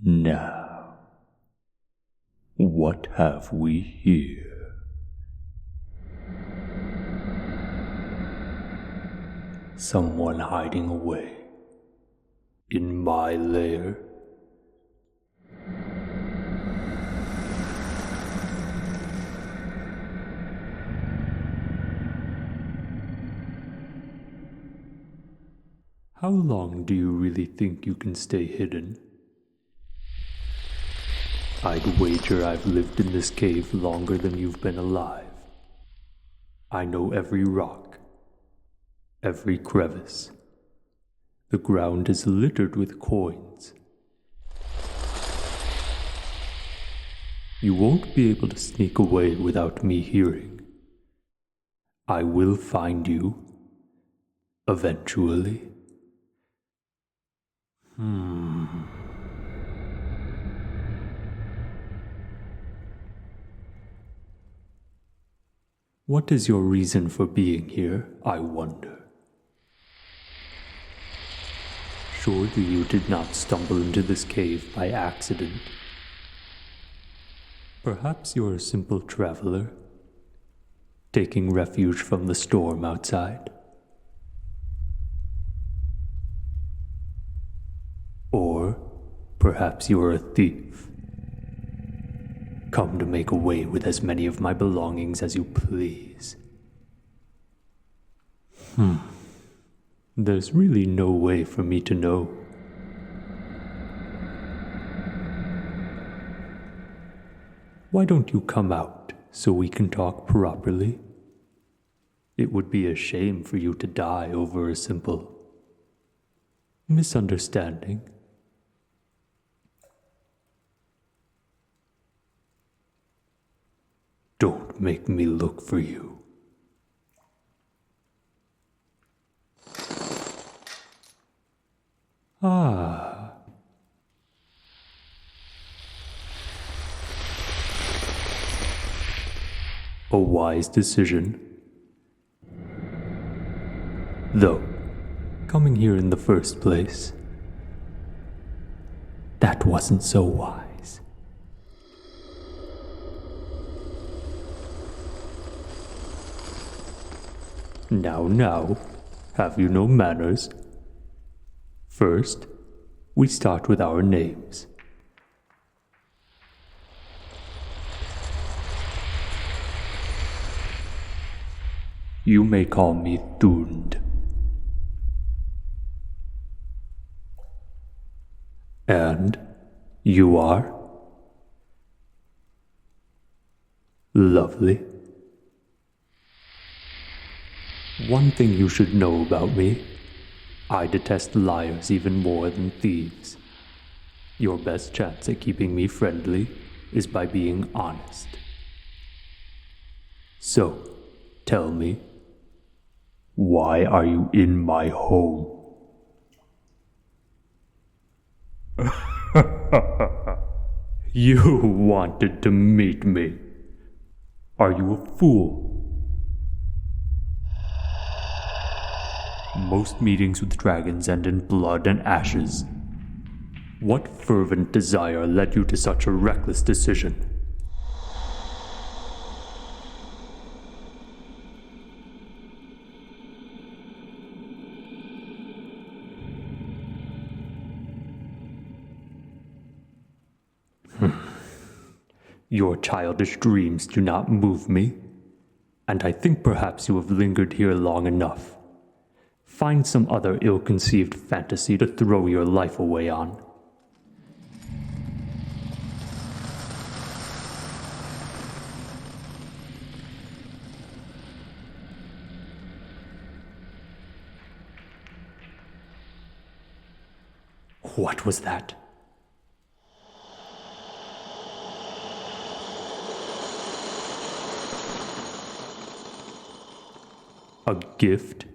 Now, what have we here? Someone hiding away in my lair? How long do you really think you can stay hidden? I'd wager I've lived in this cave longer than you've been alive. I know every rock, every crevice. The ground is littered with coins. You won't be able to sneak away without me hearing. I will find you, eventually. What is your reason for being here, I wonder? Surely you did not stumble into this cave by accident. Perhaps you're a simple traveler, taking refuge from the storm outside. Or perhaps you're a thief, come to make away with as many of my belongings as you please. There's really no way for me to know. Why don't you come out so we can talk properly? It would be a shame for you to die over a simple misunderstanding. Don't make me look for you. Ah. A wise decision. Though, coming here in the first place, that wasn't so wise. Now, have you no manners? First, we start with our names. You may call me Thuund. And you are? Lovely. One thing you should know about me: I detest liars even more than thieves. Your best chance at keeping me friendly is by being honest. So, tell me, why are you in my home? You wanted to meet me. Are you a fool? Most meetings with dragons end in blood and ashes. What fervent desire led you to such a reckless decision? Your childish dreams do not move me, and I think perhaps you have lingered here long enough. Find some other ill-conceived fantasy to throw your life away on. What was that? A gift?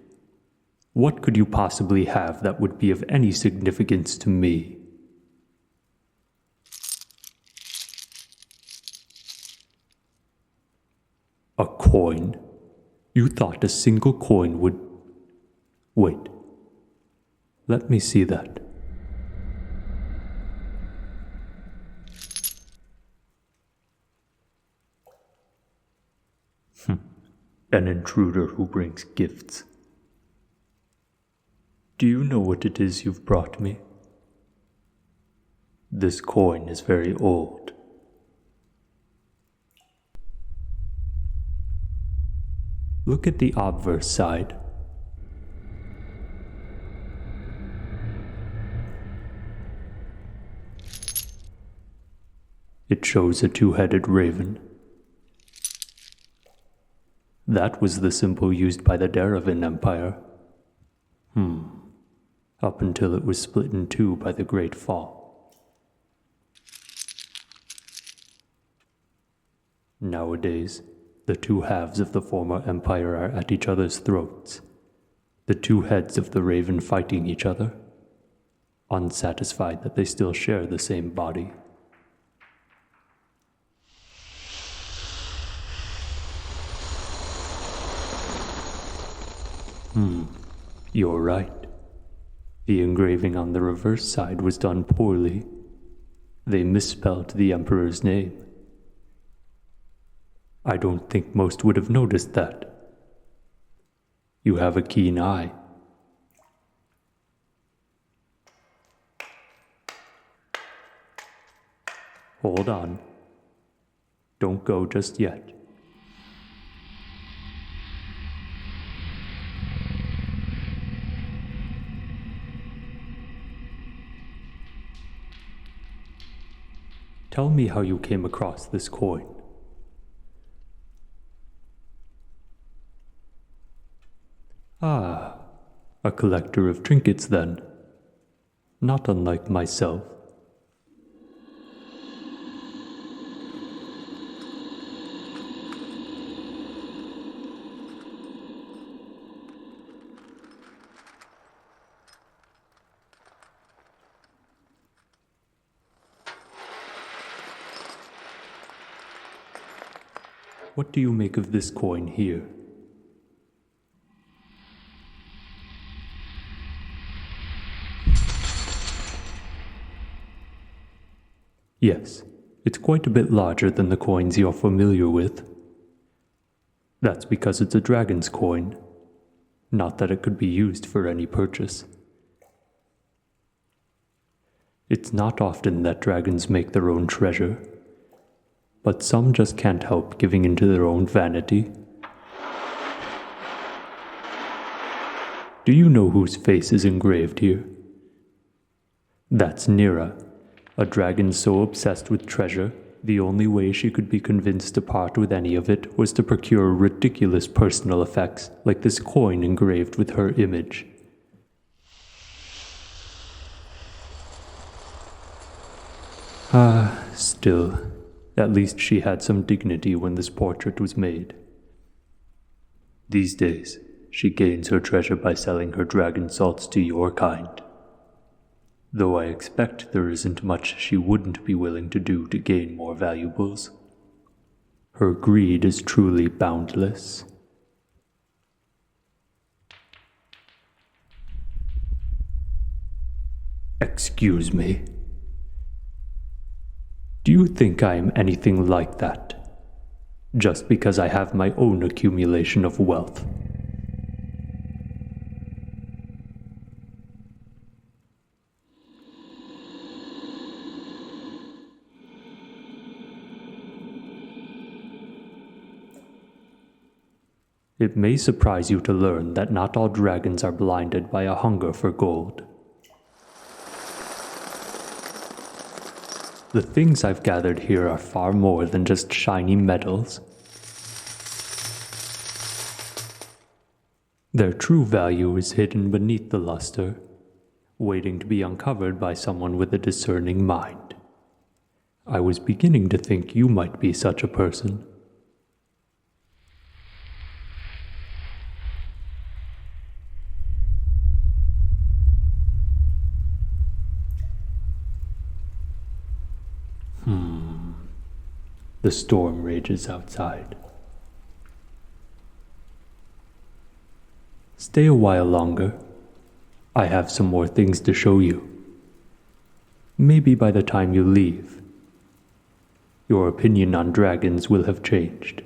What could you possibly have that would be of any significance to me? A coin? You thought a single coin would... Wait. Let me see that. An intruder who brings gifts. Do you know what it is you've brought me? This coin is very old. Look at the obverse side. It shows a two-headed raven. That was the symbol used by the Deravan Empire. Up until it was split in two by the Great Fall. Nowadays, the two halves of the former empire are at each other's throats, the two heads of the raven fighting each other, unsatisfied that they still share the same body. You're right. The engraving on the reverse side was done poorly. They misspelled the Emperor's name. I don't think most would have noticed that. You have a keen eye. Hold on. Don't go just yet. Tell me how you came across this coin. Ah, a collector of trinkets then. Not unlike myself. What do you make of this coin here? Yes, it's quite a bit larger than the coins you're familiar with. That's because it's a dragon's coin, not that it could be used for any purchase. It's not often that dragons make their own treasure, but some just can't help giving into their own vanity. Do you know whose face is engraved here? That's Nira, a dragon so obsessed with treasure, the only way she could be convinced to part with any of it was to procure ridiculous personal effects like this coin engraved with her image. Still, at least she had some dignity when this portrait was made. These days, she gains her treasure by selling her dragon salts to your kind. Though I expect there isn't much she wouldn't be willing to do to gain more valuables. Her greed is truly boundless. Excuse me. Do you think I am anything like that? Just because I have my own accumulation of wealth? It may surprise you to learn that not all dragons are blinded by a hunger for gold. The things I've gathered here are far more than just shiny metals. Their true value is hidden beneath the luster, waiting to be uncovered by someone with a discerning mind. I was beginning to think you might be such a person. The storm rages outside. Stay a while longer. I have some more things to show you. Maybe by the time you leave, your opinion on dragons will have changed.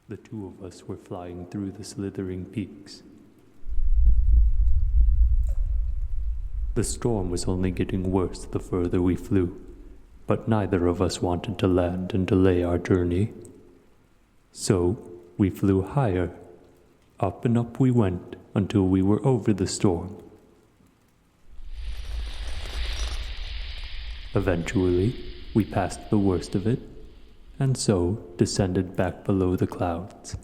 The two of us were flying through the slithering peaks. The storm was only getting worse the further we flew, but neither of us wanted to land and delay our journey. So we flew higher. Up and up we went until we were over the storm. Eventually, we passed the worst of it, and so descended back below the clouds.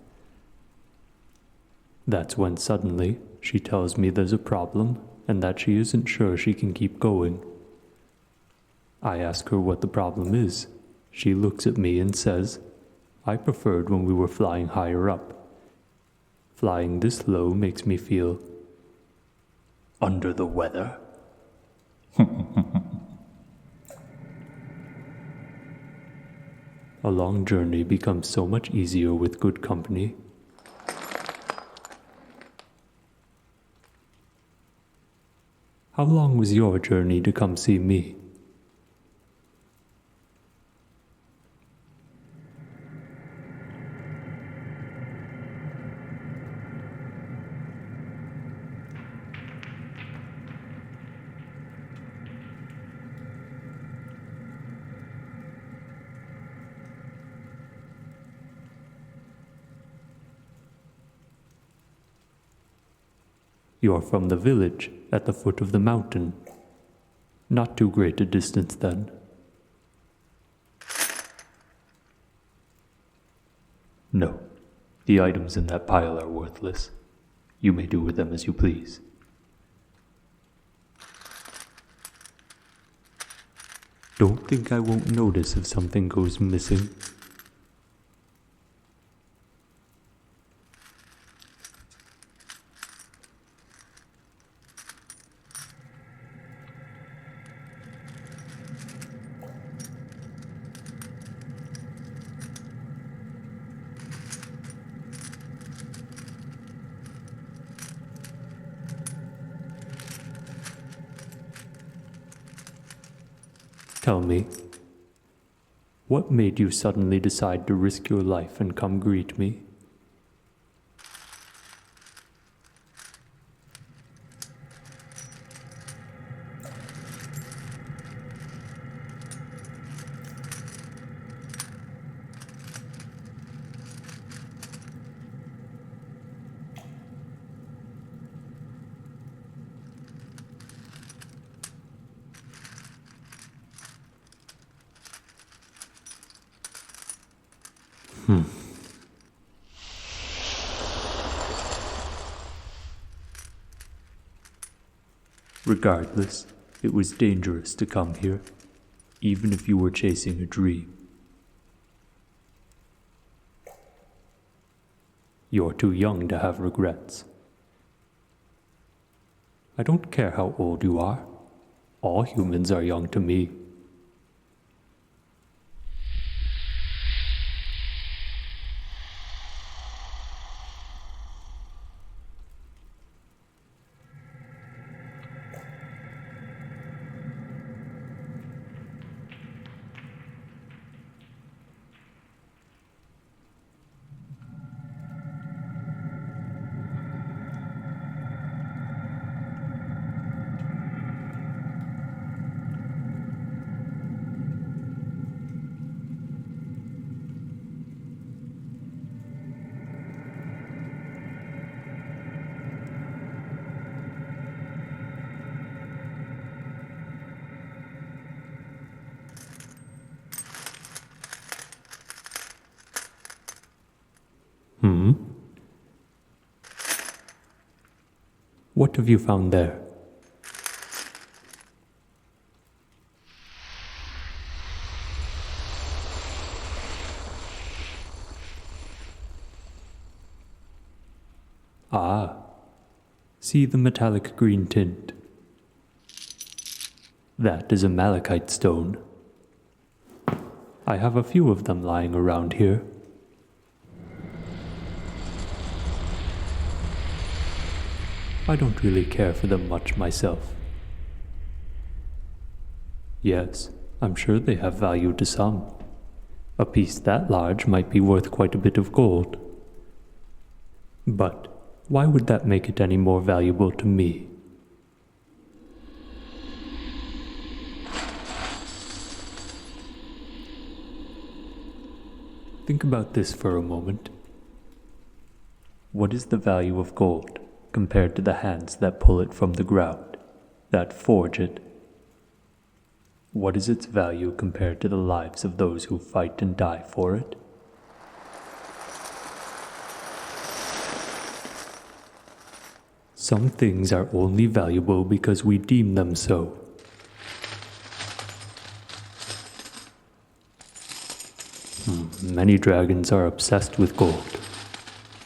That's when suddenly she tells me there's a problem and that she isn't sure she can keep going. I ask her what the problem is. She looks at me and says, I preferred when we were flying higher up. Flying this low makes me feel under the weather. A long journey becomes so much easier with good company. How long was your journey to come see me? You're from the village at the foot of the mountain. Not too great a distance then. No, the items in that pile are worthless. You may do with them as you please. Don't think I won't notice if something goes missing. Tell me, what made you suddenly decide to risk your life and come greet me? Regardless, it was dangerous to come here. even if you were chasing a dream. You're too young to have regrets. I don't care how old you are. All humans are young to me. What have you found there? Ah, see the metallic green tint. That is a malachite stone. I have a few of them lying around here. I don't really care for them much myself. Yes, I'm sure they have value to some. A piece that large might be worth quite a bit of gold. But why would that make it any more valuable to me? Think about this for a moment. What is the value of gold compared to the hands that pull it from the ground, that forge it? What is its value compared to the lives of those who fight and die for it? Some things are only valuable because we deem them so. Many dragons are obsessed with gold.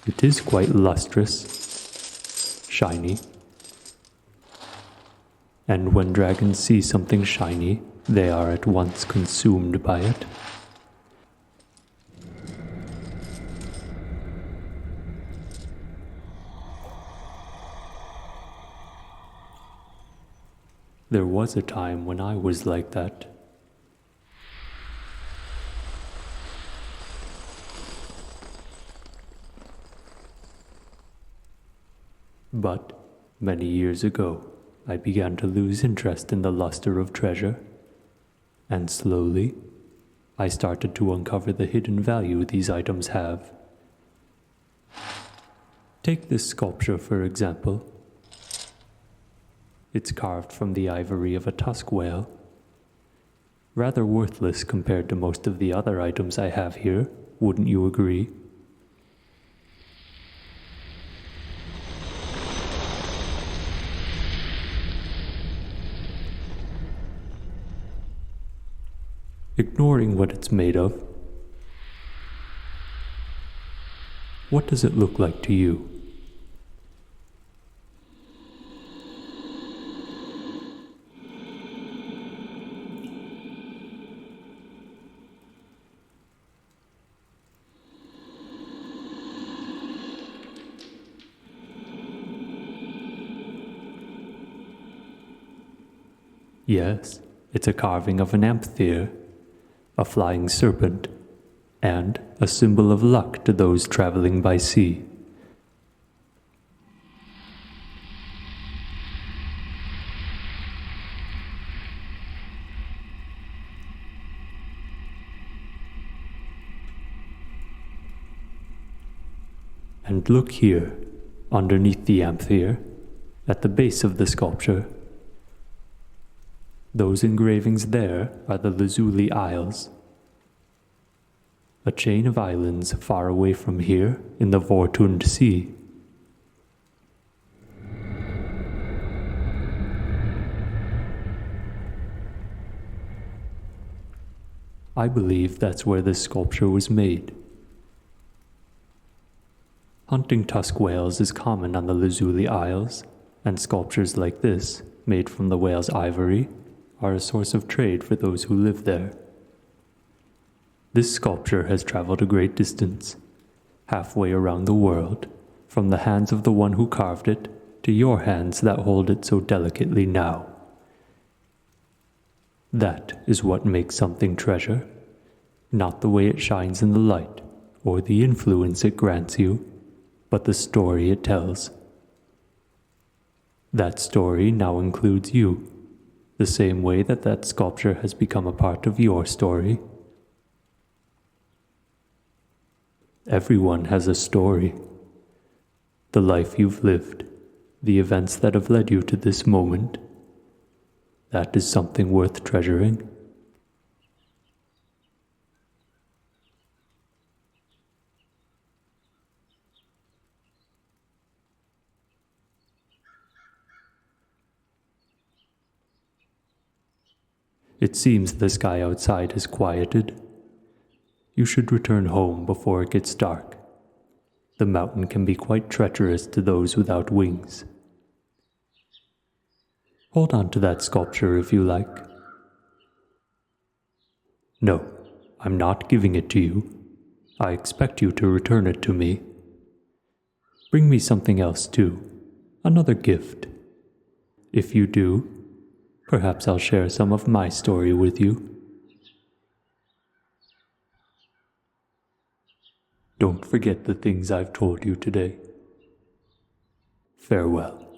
It is quite lustrous, shiny. And when dragons see something shiny, they are at once consumed by it. There was a time when I was like that. But many years ago, I began to lose interest in the luster of treasure, and slowly, I started to uncover the hidden value these items have. Take this sculpture, for example. It's carved from the ivory of a tusk whale. Rather worthless compared to most of the other items I have here, wouldn't you agree? Ignoring what it's made of, what does it look like to you? Yes, it's a carving of an Thier, a flying serpent, and a symbol of luck to those traveling by sea. And look here, underneath the Thier, at the base of the sculpture. Those engravings there are the Lazuli Isles, a chain of islands far away from here in the Thuund Sea. I believe that's where this sculpture was made. Hunting tusk whales is common on the Lazuli Isles, and sculptures like this, made from the whale's ivory, are a source of trade for those who live there. This sculpture has traveled a great distance, halfway around the world, from the hands of the one who carved it to your hands that hold it so delicately now. That is what makes something treasure, not the way it shines in the light or the influence it grants you, but the story it tells. That story now includes you, the same way that that sculpture has become a part of your story. Everyone has a story. The life you've lived, the events that have led you to this moment, that is something worth treasuring. It seems the sky outside has quieted. You should return home before it gets dark. The mountain can be quite treacherous to those without wings. Hold on to that sculpture if you like. No, I'm not giving it to you. I expect you to return it to me. Bring me something else too, another gift. If you do, perhaps I'll share some of my story with you. Don't forget the things I've told you today. Farewell.